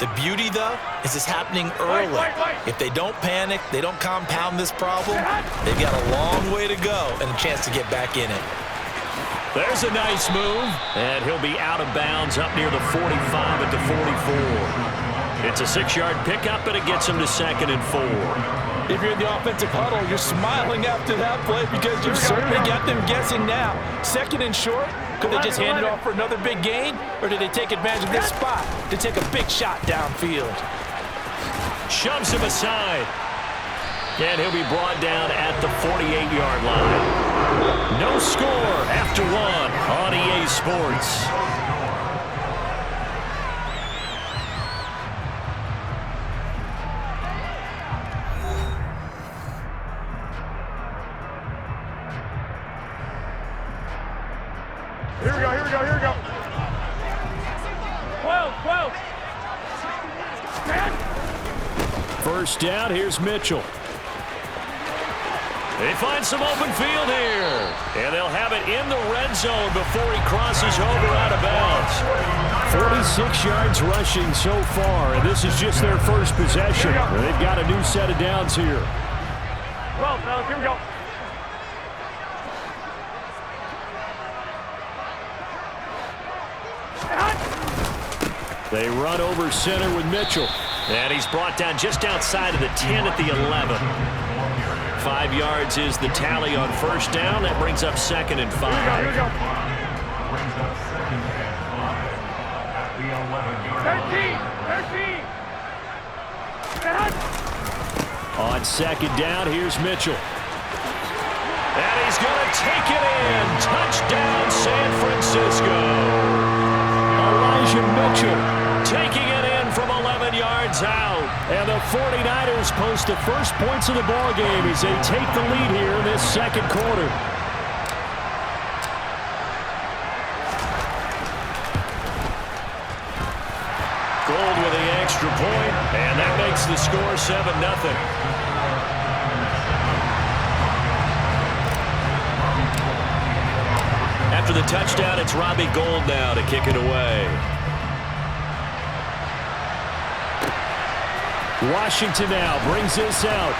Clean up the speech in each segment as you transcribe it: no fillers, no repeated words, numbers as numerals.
The beauty, though, is it's happening early. If they don't panic, they don't compound this problem, they've got a long way to go and a chance to get back in it. There's a nice move, and he'll be out of bounds up near the 45 at the 44. It's a 6-yard pickup, and it gets him to 2nd and 4. If you're in the offensive huddle, you're smiling after that play because you've certainly got them guessing now. 2nd and short, could they just hand it off for another big gain, or did they take advantage of this spot to take a big shot downfield? Shoves him aside. And he'll be brought down at the 48-yard line. No score after 1 on EA Sports. Here we go. 12. First down, here's Mitchell. They find some open field here. And they'll have it in the red zone before he crosses over out of bounds. 46 yards rushing so far, and this is just their first possession. They've got a new set of downs here. 12, fellas, here we go. They run over center with Mitchell. And he's brought down just outside of the 10 at the 11. 5 yards is the tally on first down. That brings up 2nd and 5. Here we go. 13. On 2nd down, here's Mitchell. And he's going to take it in. Touchdown, San Francisco. Elijah Mitchell taking it in from 11 yards out. And the 49ers post the first points of the ballgame as they take the lead here in this second quarter. Gold with the extra point, and that makes the score 7-0. After the touchdown, it's Robbie Gould now to kick it away. Washington now brings this out.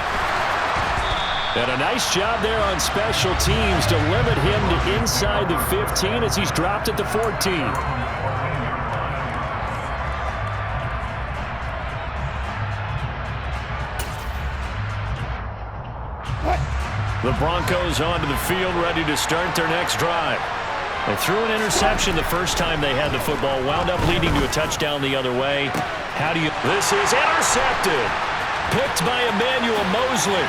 And a nice job there on special teams to limit him to inside the 15 as he's dropped at the 14. The Broncos onto the field, ready to start their next drive. They threw an interception the first time they had the football, wound up leading to a touchdown the other way. This is intercepted. Picked by Emmanuel Mosley.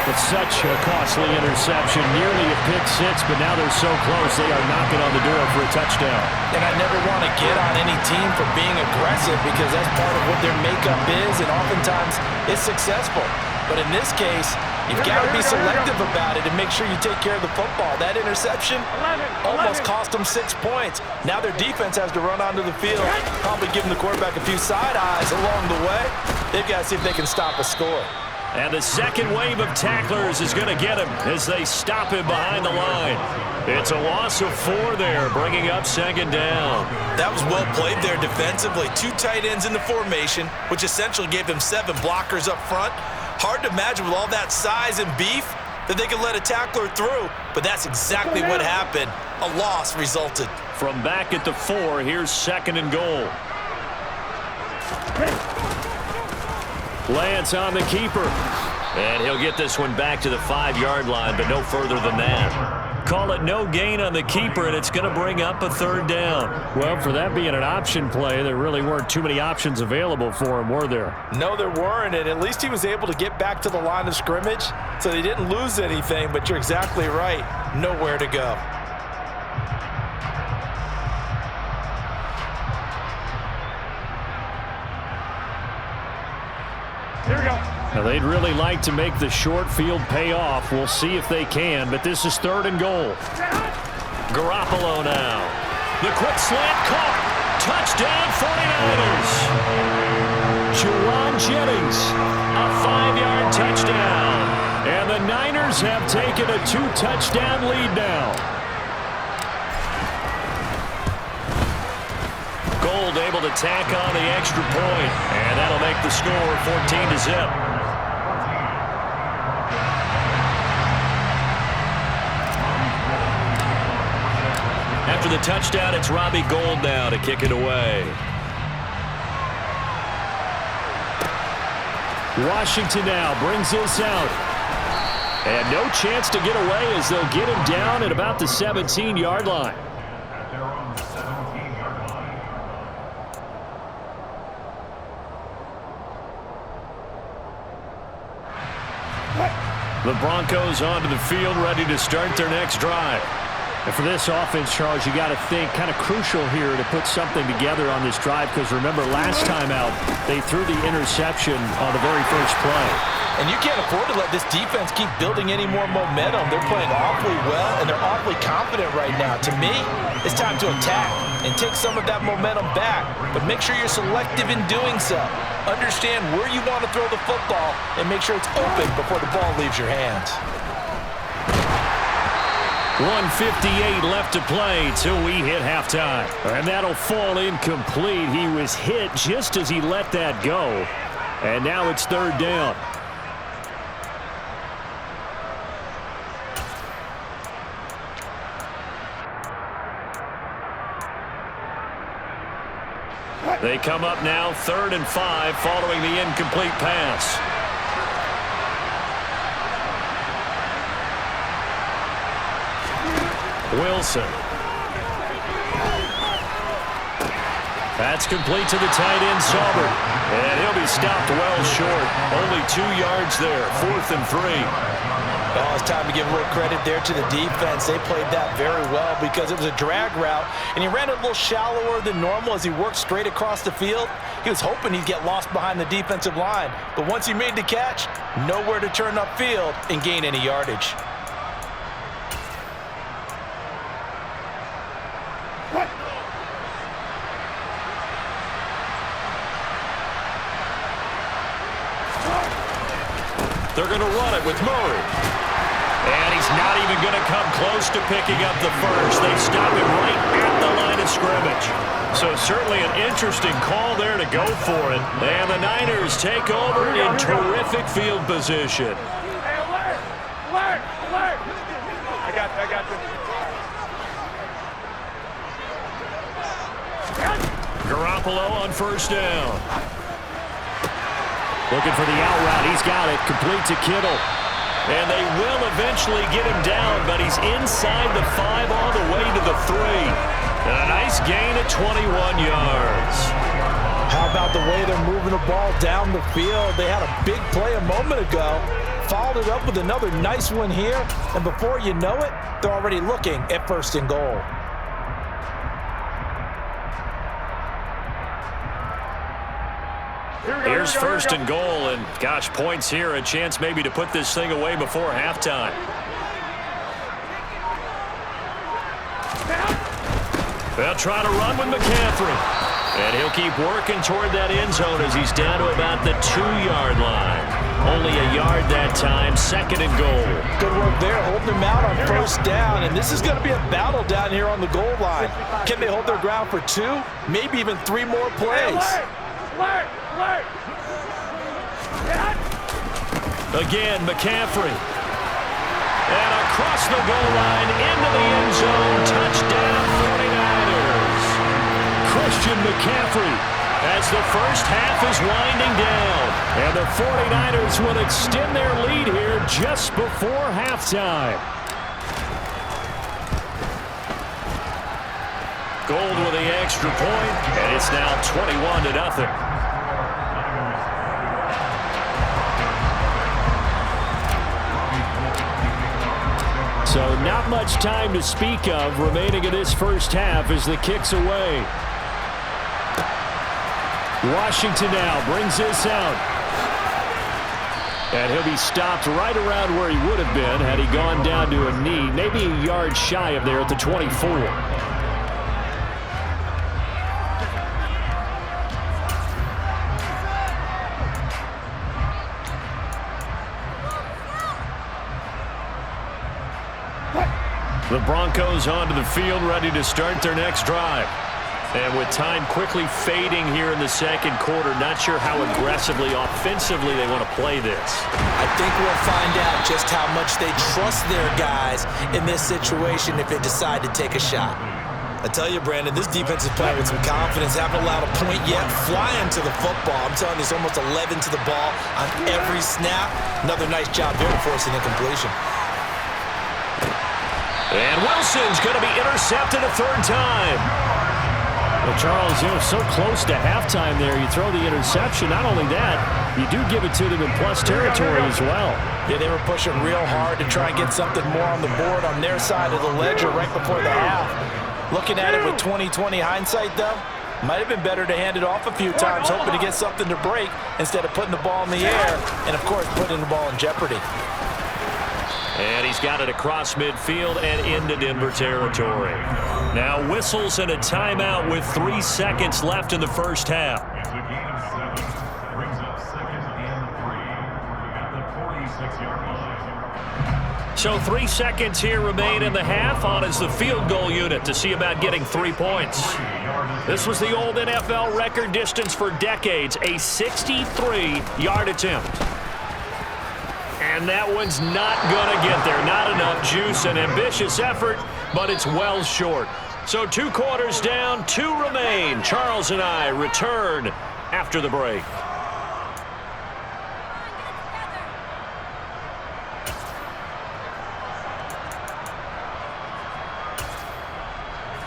It's such a costly interception, nearly a pick six, but now they're so close they are knocking on the door for a touchdown. And I never want to get on any team for being aggressive because that's part of what their makeup is, and oftentimes it's successful. But in this case, you've got to be selective about it and make sure you take care of the football. That interception almost cost them 6 points. Now their defense has to run onto the field, probably giving the quarterback a few side eyes along the way. They've got to see if they can stop a score. And the second wave of tacklers is going to get him as they stop him behind the line. It's a loss of 4 there, bringing up second down. That was well played there defensively. 2 tight ends in the formation, which essentially gave them 7 blockers up front. Hard to imagine with all that size and beef that they could let a tackler through, but that's exactly what happened. A loss resulted. From back at the 4, here's second and goal. Lance on the keeper. And he'll get this one back to the 5-yard line, but no further than that. Call it no gain on the keeper, and it's going to bring up a third down. Well, for that being an option play, there really weren't too many options available for him, were there? No, there weren't, and at least he was able to get back to the line of scrimmage, so they didn't lose anything, but you're exactly right. Nowhere to go. Here we go. Now, they'd really like to make the short field pay off. We'll see if they can, but this is third and goal. Garoppolo now. The quick slant caught. Touchdown 49ers. Juwan Jennings, a 5-yard touchdown. And the Niners have taken a 2-touchdown lead now. Goal able to tack on the extra point, and that'll make the score 14-0. After the touchdown, it's Robbie Gould now to kick it away. Washington now brings this out. And no chance to get away as they'll get him down at about the 17-yard line. The Broncos onto the field, ready to start their next drive. And for this offense, Charles, you got to think kind of crucial here to put something together on this drive, because remember last time out they threw the interception on the very first play. And you can't afford to let this defense keep building any more momentum. They're playing awfully well, and they're awfully confident right now. To me, it's time to attack and take some of that momentum back, but make sure you're selective in doing so. Understand where you want to throw the football and make sure it's open before the ball leaves your hands. 1:58 left to play till we hit halftime. And that'll fall incomplete. He was hit just as he let that go. And now it's third down. They come up now 3rd and 5 following the incomplete pass. Wilson. That's complete to the tight end, Sauber. And he'll be stopped well short. Only 2 yards there. 4th and 3. Oh, it's time to give a little credit there to the defense. They played that very well because it was a drag route, and he ran it a little shallower than normal as he worked straight across the field. He was hoping he'd get lost behind the defensive line, but once he made the catch, nowhere to turn upfield and gain any yardage. They're going to run it with Murray. And he's not even going to come close to picking up the first. They stop him right at the line of scrimmage. So certainly an interesting call there to go for it. And the Niners take over in terrific field position. Hey, alert! I got you. Garoppolo on first down. Looking for the out route. He's got it. Complete to Kittle. And they will eventually get him down, but he's inside the 5 all the way to the 3. And a nice gain at 21 yards. How about the way they're moving the ball down the field? They had a big play a moment ago, followed it up with another nice one here, and before you know it, they're already looking at 1st and goal. Here's 1st and goal, and gosh, points here, a chance maybe to put this thing away before halftime. They'll try to run with McCaffrey. And he'll keep working toward that end zone as he's down to about the 2-yard line. Only a yard that time, 2nd and goal. Good work there, holding him out on 1st down, and this is going to be a battle down here on the goal line. Can they hold their ground for 2, maybe even 3 more plays? Again, McCaffrey. And across the goal line, into the end zone, touchdown 49ers. Christian McCaffrey as the first half is winding down. And the 49ers will extend their lead here just before halftime. Gould with the extra point, and it's now 21-0. So not much time to speak of remaining in this first half as the kick's away. Washington now brings this out. And he'll be stopped right around where he would have been had he gone down to a knee, maybe a yard shy of there at the 24. The Broncos onto the field, ready to start their next drive. And with time quickly fading here in the second quarter, not sure how aggressively, offensively they want to play this. I think we'll find out just how much they trust their guys in this situation if they decide to take a shot. I tell you, Brandon, this defense is playing with some confidence. Haven't allowed a point yet. Flying to the football. I'm telling you, it's almost 11 to the ball on every snap. Another nice job there forcing incompletion. And Wilson's going to be intercepted a third time. Well, Charles, so close to halftime there. You throw the interception. Not only that, you do give it to them in plus territory as well. Yeah, they were pushing real hard to try and get something more on the board on their side of the ledger right before the half. Looking at it with 20/20 hindsight, though, might have been better to hand it off a few times, hoping to get something to break instead of putting the ball in the air and, of course, putting the ball in jeopardy. And he's got it across midfield and into Denver territory. Now whistles and a timeout with 3 seconds left in the first half. So 3 seconds here remain in the half. On is the field goal unit to see about getting 3 points. This was the old NFL record distance for decades, a 63-yard attempt. And that one's not going to get there. Not enough juice. An ambitious effort, but it's well short. So 2 quarters down, 2 remain. Charles and I return after the break.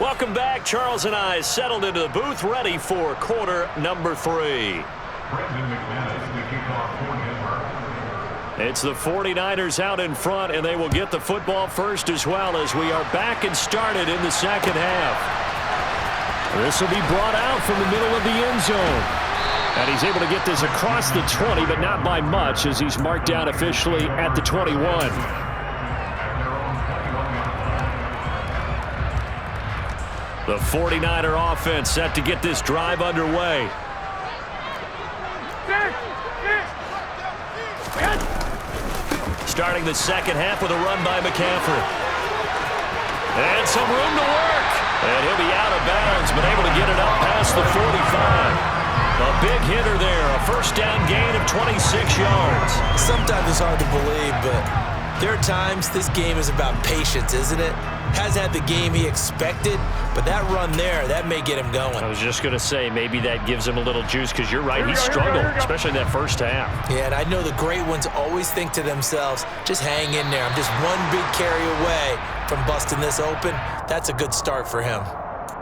Welcome back. Charles and I settled into the booth, ready for quarter number 3. It's the 49ers out in front, and they will get the football first as well as we are back and started in the second half. This will be brought out from the middle of the end zone. And he's able to get this across the 20, but not by much as he's marked down officially at the 21. The 49er offense set to get this drive underway. Starting the second half with a run by McCaffrey. And some room to work. And he'll be out of bounds, but able to get it up past the 45. A big hitter there, a first down gain of 26 yards. Sometimes it's hard to believe, but there are times this game is about patience, isn't it? Has had the game he expected, but that run there, that may get him going. I was just going to say, maybe that gives him a little juice, because you're right, he struggled, especially in that first half. Yeah, and I know the great ones always think to themselves, just hang in there. I'm just one big carry away from busting this open. That's a good start for him.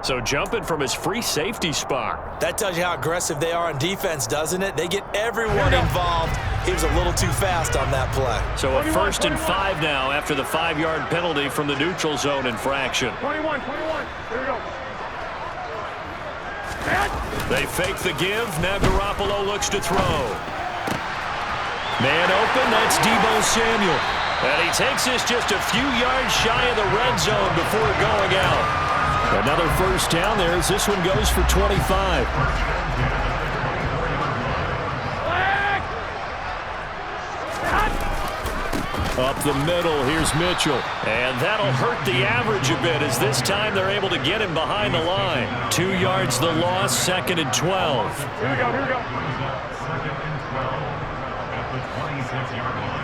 So jumping from his free safety spot. That tells you how aggressive they are on defense, doesn't it? They get everyone involved. He was a little too fast on that play. So a 1st and 5 now after the 5-yard penalty from the neutral zone infraction. 21. Here we go. They fake the give. Now Garoppolo looks to throw. Man open. That's Deebo Samuel. And he takes this just a few yards shy of the red zone before going out. Another first down there as this one goes for 25. Up the middle, here's Mitchell. And that'll hurt the average a bit as this time they're able to get him behind the line. 2 yards the loss, 2nd and 12. Here we go. 2nd and 12 at the 26-yard line.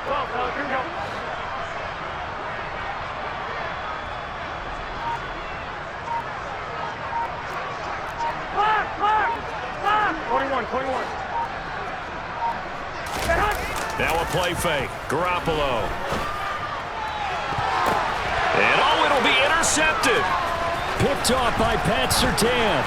Well, here we go. Clock! 21. Now a play fake. Garoppolo. And it'll be intercepted. Picked off by Pat Surtain.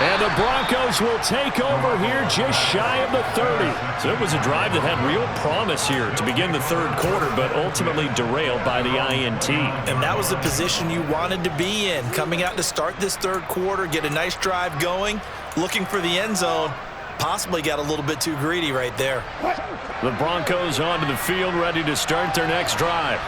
And the Broncos will take over here just shy of the 30. So it was a drive that had real promise here to begin the third quarter, but ultimately derailed by the INT. And that was the position you wanted to be in. Coming out to start this third quarter, get a nice drive going, looking for the end zone. Possibly got a little bit too greedy right there. The Broncos onto the field, ready to start their next drive.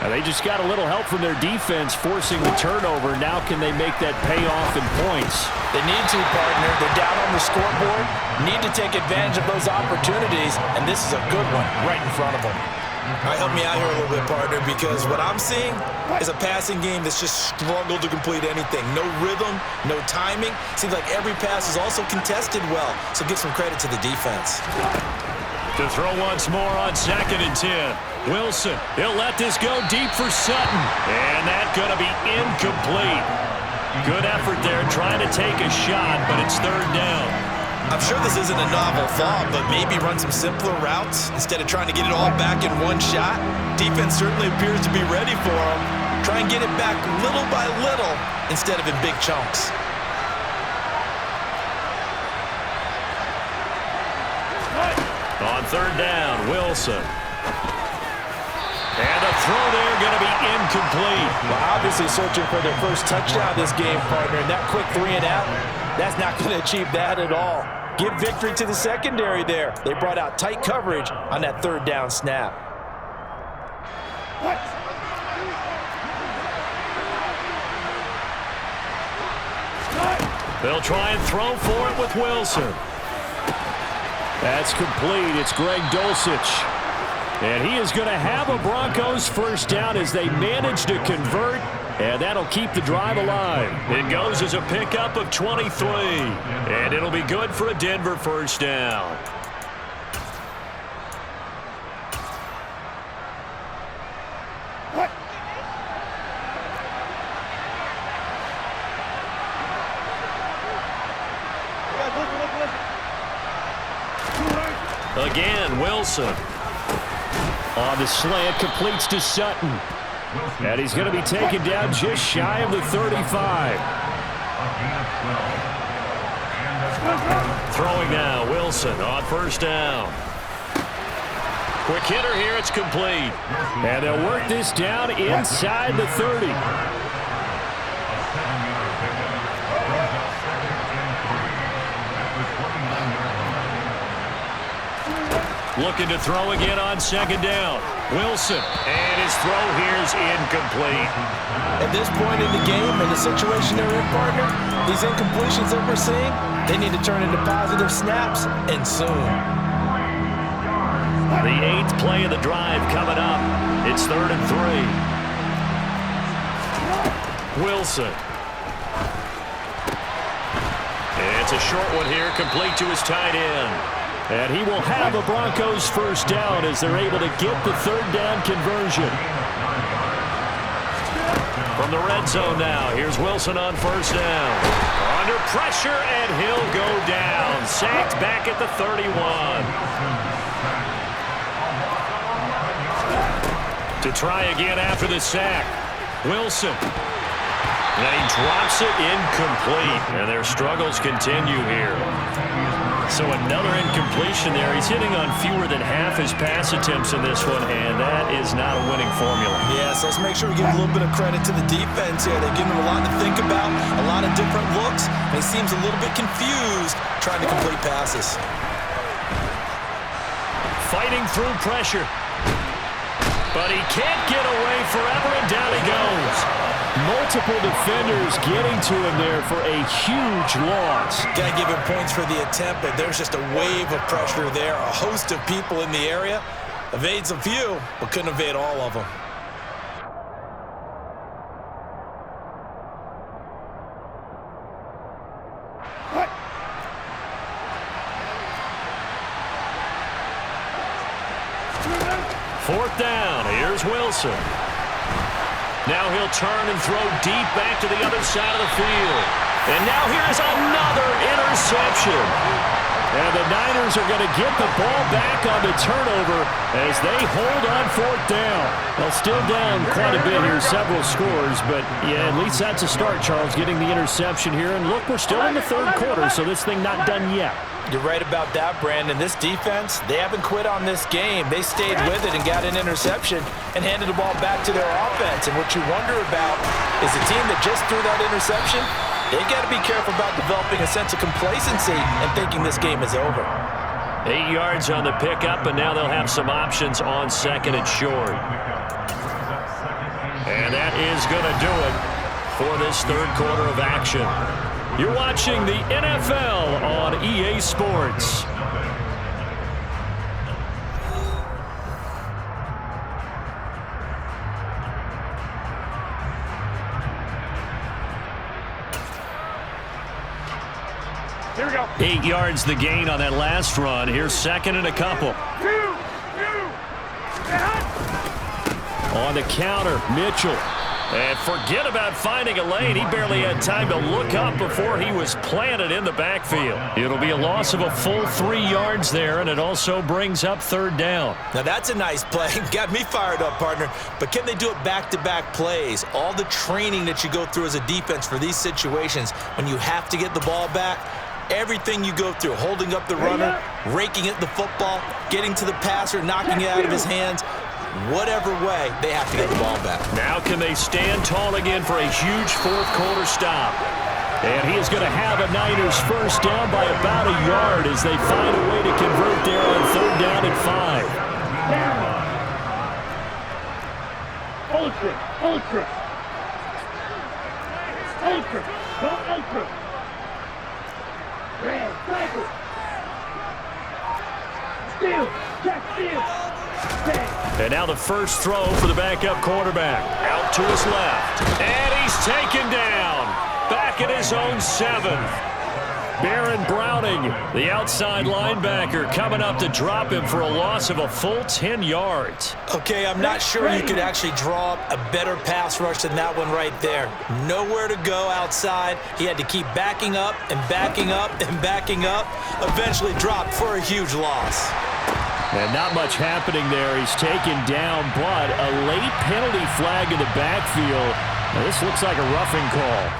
And they just got a little help from their defense forcing the turnover. Now can they make that pay off in points? They need to, partner. They're down on the scoreboard. Need to take advantage of those opportunities, and this is a good one right in front of them. All right, help me out here a little bit, partner, because what I'm seeing is a passing game that's just struggled to complete anything. No rhythm, no timing. Seems like every pass is also contested well, so give some credit to the defense. To throw once more on 2nd and 10. Wilson, he'll let this go deep for Sutton. And that's going to be incomplete. Good effort there trying to take a shot, but it's 3rd down. I'm sure this isn't a novel thought, but maybe run some simpler routes instead of trying to get it all back in one shot. Defense certainly appears to be ready for him. Try and get it back little by little instead of in big chunks. On 3rd down, Wilson. And the throw there going to be incomplete. Well, obviously searching for their first touchdown this game, partner, and that quick 3 and out, that's not going to achieve that at all. Give victory to the secondary there. They brought out tight coverage on that 3rd down snap. They'll try and throw for it with Wilson. That's complete. It's Greg Dulcich. And he is going to have a Broncos first down as they manage to convert, and that'll keep the drive alive. It goes as a pickup of 23, and it'll be good for a Denver first down. Again, Wilson. On the slant, completes to Sutton. And he's going to be taken down just shy of the 35. Throwing now, Wilson on first down. Quick hitter here, it's complete. And they'll work this down inside the 30. Looking to throw again on 2nd down. Wilson, and his throw here is incomplete. At this point in the game, in the situation they're in, partner, these incompletions that we're seeing, they need to turn into positive snaps, and soon. The 8th play of the drive coming up. It's 3rd and 3. Wilson. It's a short one here, complete to his tight end. And he will have a Broncos first down as they're able to get the 3rd down conversion. From the red zone now, here's Wilson on first down. Under pressure, and he'll go down. Sacked back at the 31. To try again after the sack. Wilson. And he drops it incomplete. And their struggles continue here. So another incompletion there. He's hitting on fewer than half his pass attempts in this one, and that is not a winning formula. Yeah, so let's make sure we give a little bit of credit to the defense here. They've given him a lot to think about, a lot of different looks, and he seems a little bit confused trying to complete passes. Fighting through pressure. But he can't get away forever, and down he goes. Multiple defenders getting to him there for a huge loss. Got to give him points for the attempt, but there's just a wave of pressure there. A host of people in the area. Evades a few, but couldn't evade all of them. Fourth down. Here's Wilson. Now he'll turn and throw deep back to the other side of the field. And now here's another interception. And the Niners are going to get the ball back on the turnover as they hold on 4th down. Well, still down quite a bit here, several scores, but yeah, at least that's a start, Charles, getting the interception here. And look, we're still in the 3rd quarter, so this thing not done yet. You're right about that, Brandon. This defense, they haven't quit on this game. They stayed with it and got an interception and handed the ball back to their offense. And what you wonder about is the team that just threw that interception, they got to be careful about developing a sense of complacency and thinking this game is over. 8 yards on the pickup, and now they'll have some options on 2nd and short. And that is going to do it for this 3rd quarter of action. You're watching the NFL on EA Sports. Here we go. 8 yards the gain on that last run. Here's second and a couple. On the counter, Mitchell. And forget about finding a lane. He barely had time to look up before he was planted in the backfield. It'll be a loss of a full 3 yards there, and it also brings up third down. Now that's a nice play. Got me fired up, partner. But can they do it back-to-back plays? All the training that you go through as a defense for these situations, when you have to get the ball back, everything you go through, holding up the runner, raking at the football, getting to the passer, knocking it out of his hands, whatever way, they have to get the ball back. Now can they stand tall again for a huge fourth-quarter stop? And he is going to have a Niners first down by about a yard as they find a way to convert there on third down and 5. Ultra. Go ultra. Red, cycle. Steal. Check, steal. And now the first throw for the backup quarterback. Out to his left. And he's taken down. Back at his own 7. Baron Browning, the outside linebacker, coming up to drop him for a loss of a full 10 yards. Okay, I'm not sure you could actually draw up a better pass rush than that one right there. Nowhere to go outside. He had to keep backing up and backing up and backing up. Eventually dropped for a huge loss. And not much happening there. He's taken down, but a late penalty flag in the backfield. Now, this looks like a roughing call.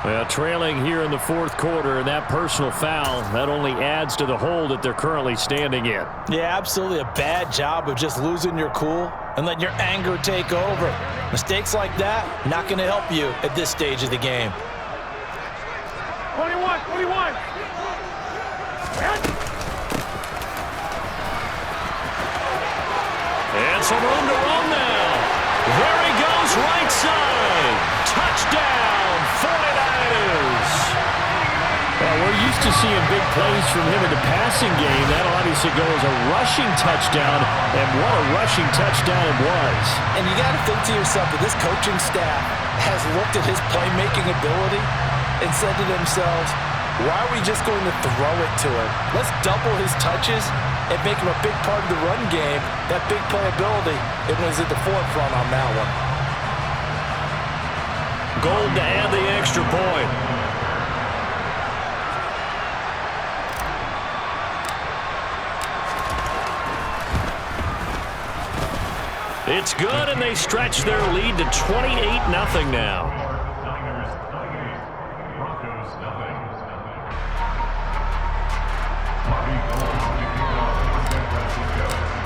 Well, trailing here in the fourth quarter, and that personal foul, that only adds to the hole that they're currently standing in. Yeah, absolutely a bad job of just losing your cool and letting your anger take over. Mistakes like that, not going to help you at this stage of the game. 21. And some room to run now. There he goes, right side. Touchdown, 49ers. Well, we're used to seeing big plays from him in the passing game. That'll obviously go as a rushing touchdown, and what a rushing touchdown it was. And you got to think to yourself that this coaching staff has looked at his playmaking ability and said to themselves, why are we just going to throw it to him? Let's double his touches and make him a big part of the run game. That big playability, it was at the forefront on that one. Gold to add the extra point. It's good, and they stretch their lead to 28-0 now. Niners 28, Broncos 0.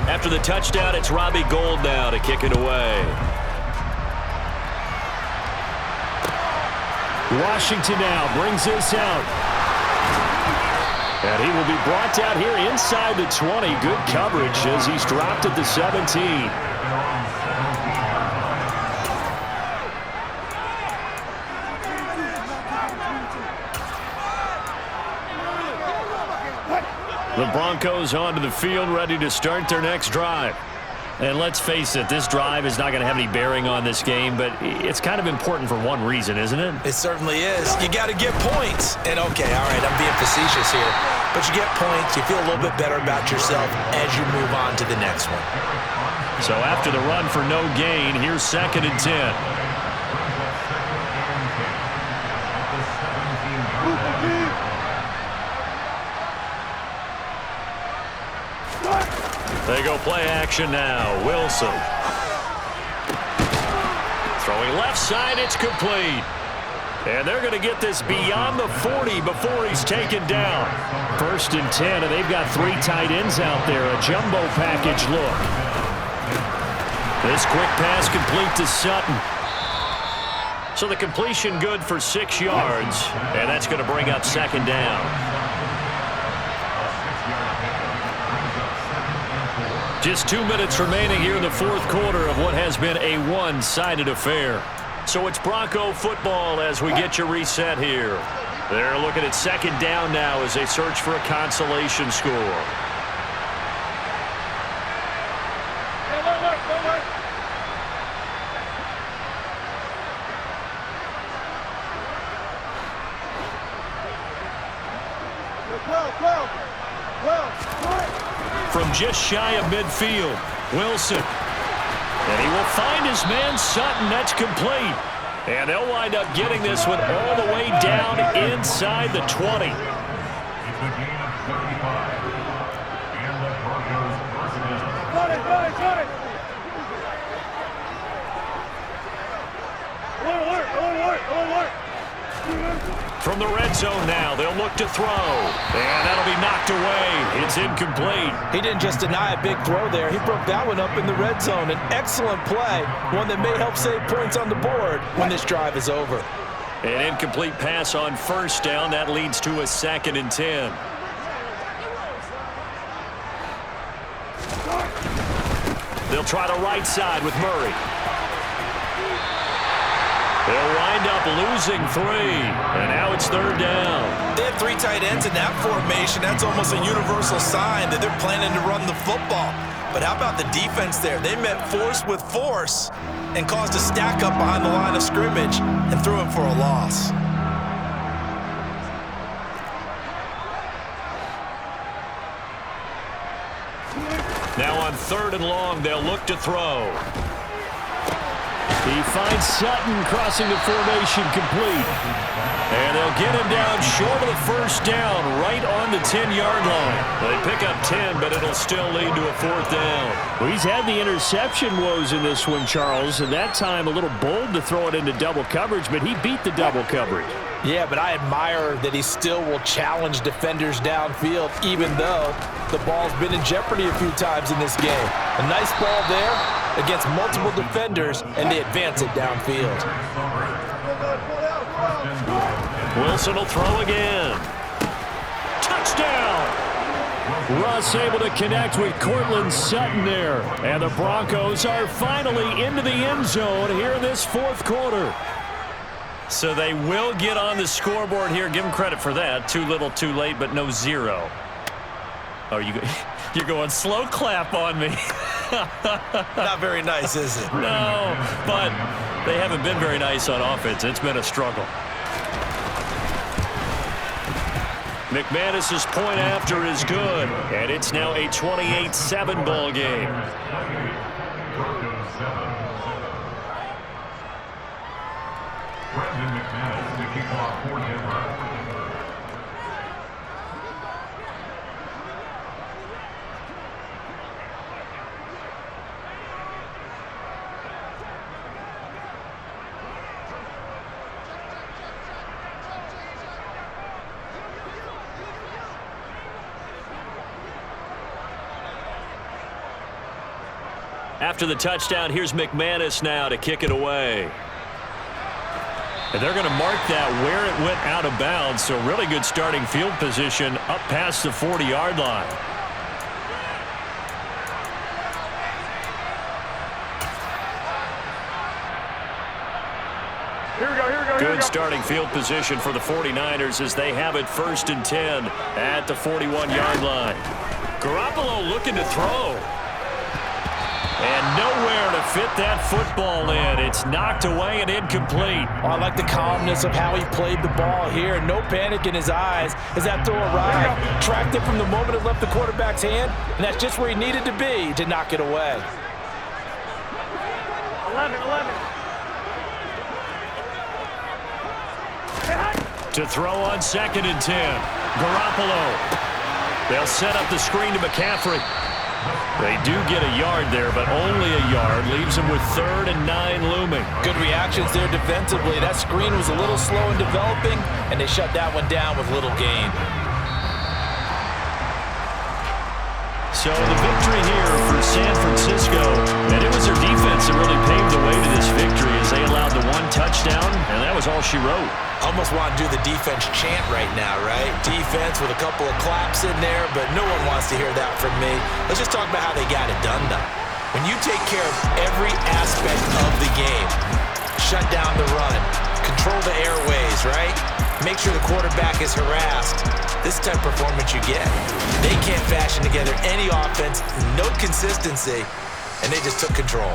After the touchdown, it's Robbie Gould now to kick it away. Washington now brings this out. And he will be brought down here inside the 20. Good coverage as he's dropped at the 17. The Broncos onto the field, ready to start their next drive. And let's face it, this drive is not going to have any bearing on this game, but it's kind of important for one reason, isn't it? It certainly is. You got to get points. And okay, all right, I'm being facetious here. But you get points, you feel a little bit better about yourself as you move on to the next one. So after the run for no gain, here's 2nd and 10. They go play action now. Wilson. Throwing left side, it's complete. And they're going to get this beyond the 40 before he's taken down. 1st and 10, and they've got 3 tight ends out there. A jumbo package look. This quick pass complete to Sutton. So the completion good for 6 yards, and that's going to bring up 2nd down. Just 2 minutes remaining here in the fourth quarter of what has been a one-sided affair. So it's Bronco football as we get you reset here. They're looking at 2nd down now as they search for a consolation score. From just shy of midfield, Wilson. And he will find his man Sutton. That's complete. And they'll wind up getting this one all the way down inside the 20. It's a gain of 35. And the Broncos first down. Got it. Alert. From the red zone now, they'll look to throw. And that'll be knocked away. It's incomplete. He didn't just deny a big throw there. He broke that one up in the red zone. An excellent play, one that may help save points on the board when this drive is over. An incomplete pass on first down. That leads to a 2nd and 10. They'll try the right side with Murray. They'll wind up losing 3. And now it's 3rd down. They have 3 tight ends in that formation. That's almost a universal sign that they're planning to run the football. But how about the defense there? They met force with force and caused a stack up behind the line of scrimmage and threw him for a loss. Now on 3rd and long, they'll look to throw. He finds Sutton crossing the formation complete. And they'll get him down short of the first down, right on the 10-yard line. They pick up 10, but it'll still lead to a 4th down. Well, he's had the interception woes in this one, Charles, and that time a little bold to throw it into double coverage, but he beat the double coverage. Yeah, but I admire that he still will challenge defenders downfield, even though the ball's been in jeopardy a few times in this game. A nice ball there against multiple defenders, and they advance it downfield. Wilson will throw again. Touchdown! Russ able to connect with Cortland Sutton there. And the Broncos are finally into the end zone here in this 4th quarter. So they will get on the scoreboard here. Give them credit for that. Too little, too late, but no 0. Oh, you're going slow clap on me. Not very nice, is it? No, but they haven't been very nice on offense. It's been a struggle. McManus's point after is good, and it's now a 28-7 ball game. Broncos 7. Brendan McManus to kick off for Denver. After the touchdown, here's McManus now to kick it away. And they're going to mark that where it went out of bounds, so really good starting field position up past the 40-yard line. Here we go. Good starting field position for the 49ers as they have it 1st and 10 at the 41-yard line. Garoppolo looking to throw. And nowhere to fit that football in. It's knocked away and incomplete. Oh, I like the calmness of how he played the ball here. No panic in his eyes as that throw arrived. Tracked it from the moment it left the quarterback's hand, and that's just where he needed to be to knock it away. 11. To throw on 2nd and 10. Garoppolo. They'll set up the screen to McCaffrey. They do get a yard there, but only a yard. Leaves them with 3rd and 9 looming. Good reactions there defensively. That screen was a little slow in developing, and they shut that one down with little gain. So the victory here for San Francisco, and it was their defense that really paved the way to this victory as they allowed the 1 touchdown, and that was all she wrote. Almost want to do the defense chant right now, right? Defense with a couple of claps in there, but no one wants to hear that from me. Let's just talk about how they got it done, though. When you take care of every aspect of the game, shut down the run, control the airways, right? Make sure the quarterback is harassed. This type of performance you get. They can't fashion together any offense, no consistency, and they just took control.